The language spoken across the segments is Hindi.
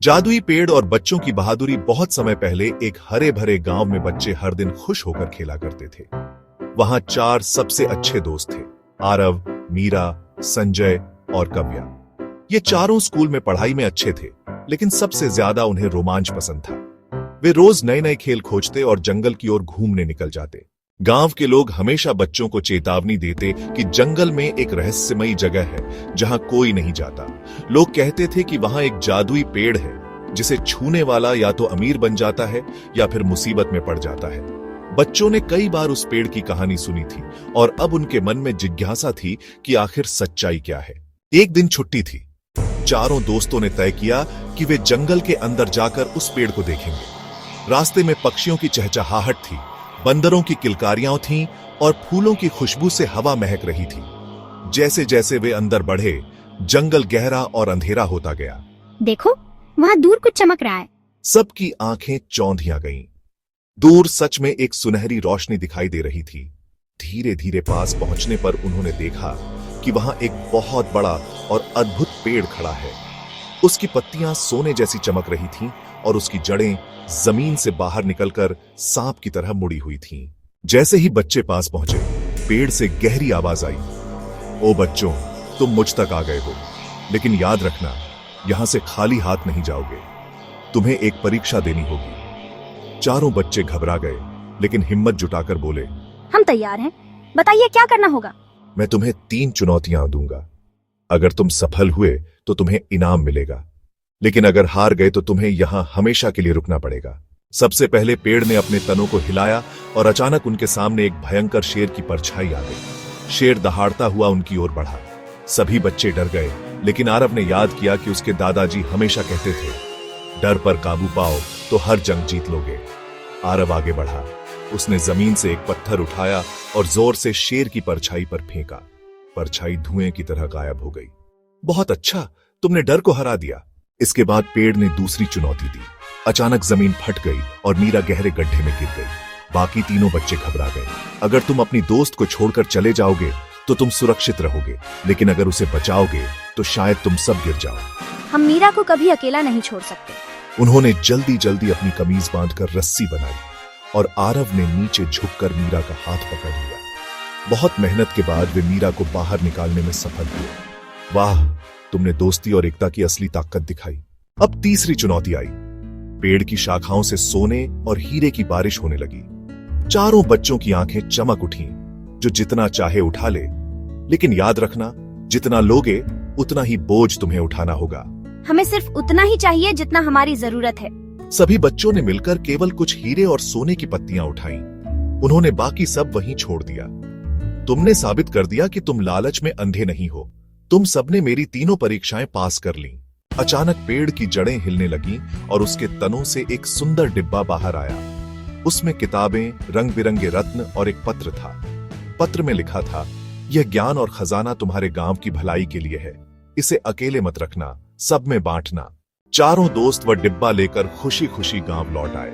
जादुई पेड़ और बच्चों की बहादुरी। बहुत समय पहले एक हरे भरे गांव में बच्चे हर दिन खुश होकर खेला करते थे। वहां चार सबसे अच्छे दोस्त थे, आरव, मीरा, संजय और कव्या। ये चारों स्कूल में पढ़ाई में अच्छे थे, लेकिन सबसे ज्यादा उन्हें रोमांच पसंद था। वे रोज नए नए खेल खोजते और जंगल की ओर घूमने निकल जाते। गांव के लोग हमेशा बच्चों को चेतावनी देते कि जंगल में एक रहस्यमयी जगह है जहां कोई नहीं जाता। लोग कहते थे कि वहां एक जादुई पेड़ है जिसे छूने वाला या तो अमीर बन जाता है या फिर मुसीबत में पड़ जाता है। बच्चों ने कई बार उस पेड़ की कहानी सुनी थी और अब उनके मन में जिज्ञासा थी कि आखिर सच्चाई क्या है। एक दिन छुट्टी थी। चारों दोस्तों ने तय किया कि वे जंगल के अंदर जाकर उस पेड़ को देखेंगे। रास्ते में पक्षियों की चहचहाहट थी, बंदरों की किलकारियां थीं और फूलों की खुशबू से हवा महक रही थी। जैसे जैसे वे अंदर बढ़े, जंगल गहरा और अंधेरा होता गया। देखो, वहाँ दूर कुछ चमक रहा है। सबकी आंखें चौंधियां गईं। दूर सच में एक सुनहरी रोशनी दिखाई दे रही थी। धीरे धीरे पास पहुंचने पर उन्होंने देखा कि वहां एक बहुत बड़ा और अद्भुत पेड़ खड़ा है। उसकी पत्तियां सोने जैसी चमक रही थीं और उसकी जड़ें जमीन से बाहर निकलकर सांप की तरह मुड़ी हुई थीं। जैसे ही बच्चे पास पहुंचे, पेड़ से गहरी आवाज आई, ओ बच्चों, तुम मुझ तक आ गए हो, लेकिन याद रखना, यहां से खाली हाथ नहीं जाओगे। तुम्हें एक परीक्षा देनी होगी। चारों बच्चे घबरा गए, लेकिन हिम्मत जुटाकर बोले, हम तैयार हैं। बताइए क्या करना होगा। मैं तुम्हें 3 चुनौतियां दूंगा। अगर तुम सफल हुए तो तुम्हें इनाम मिलेगा, लेकिन अगर हार गए तो तुम्हें यहां हमेशा के लिए रुकना पड़ेगा। सबसे पहले पेड़ ने अपने तनों को हिलाया और अचानक उनके सामने एक भयंकर शेर की परछाई आ गई। शेर दहाड़ता हुआ उनकी ओर बढ़ा। सभी बच्चे डर गए, लेकिन आरव ने याद किया कि उसके दादाजी हमेशा कहते थे, डर पर काबू पाओ तो हर जंग जीत लोगे। आरव आगे बढ़ा। उसने जमीन से एक पत्थर उठाया और जोर से शेर की परछाई पर फेंका। परछाई धुएं की तरह गायब हो गई। बहुत अच्छा, तुमने डर को हरा दिया। इसके बाद पेड़ ने दूसरी चुनौती दी। अचानक जमीन फट गई और मीरा गहरे गड्ढे में गिर गई। बाकी तीनों बच्चे घबरा गए। अगर तुम अपनी दोस्त को छोड़कर चले जाओगे तो तुम सुरक्षित रहोगे, लेकिन अगर उसे बचाओगे तो शायद तुम सब गिर जाओ। हम मीरा को कभी अकेला नहीं छोड़ सकते। उन्होंने जल्दी जल्दी अपनी कमीज बांधकर रस्सी बनाई और आरव ने नीचे झुककर मीरा का हाथ पकड़ लिया। बहुत मेहनत के बाद वे मीरा को बाहर निकालने में सफल हुए। वाह, तुमने दोस्ती और एकता की असली ताकत दिखाई। अब तीसरी चुनौती आई। पेड़ की शाखाओं से सोने और हीरे की बारिश होने लगी। चारों बच्चों की आंखें चमक उठीं। जो जितना चाहे उठा ले, लेकिन याद रखना, जितना लोगे उतना ही बोझ तुम्हें उठाना होगा। हमें सिर्फ उतना ही चाहिए जितना हमारी जरूरत है। सभी बच्चों ने मिलकर केवल कुछ हीरे और सोने की पत्तियां उठाईं। उन्होंने बाकी सब वहीं छोड़ दिया। तुमने साबित कर दिया कि तुम लालच में अंधे नहीं हो। तुम सबने मेरी तीनों परीक्षाएं पास कर लीं। अचानक पेड़ की जड़ें हिलने लगीं और उसके तनों से एक सुंदर डिब्बा बाहर आया। उसमें किताबें, रंग बिरंगे रत्न और एक पत्र था। पत्र में लिखा था, यह ज्ञान और खजाना तुम्हारे गांव की भलाई के लिए है। इसे अकेले मत रखना, सब में बांटना। चारों दोस्त वह डिब्बा लेकर खुशी खुशी गांव लौट आए।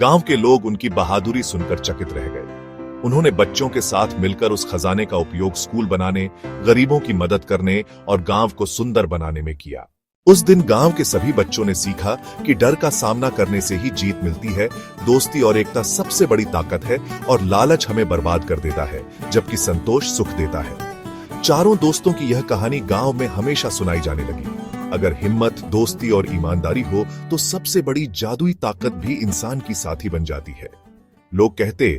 गांव के लोग उनकी बहादुरी सुनकर चकित रह गए। उन्होंने बच्चों के साथ मिलकर उस खजाने का उपयोग स्कूल बनाने, गरीबों की मदद करने और गांव को सुंदर बनाने में किया। उस दिन गांव के सभी बच्चों ने सीखा कि डर का सामना करने से ही जीत मिलती है, दोस्ती और एकता सबसे बड़ी ताकत है और लालच हमें बर्बाद कर देता है, जबकि संतोष सुख देता है। चारों दोस्तों की यह कहानी गांव में हमेशा सुनाई जाने लगी। अगर हिम्मत, दोस्ती और ईमानदारी हो तो सबसे बड़ी जादुई ताकत भी इंसान की साथी बन जाती है। लोग कहते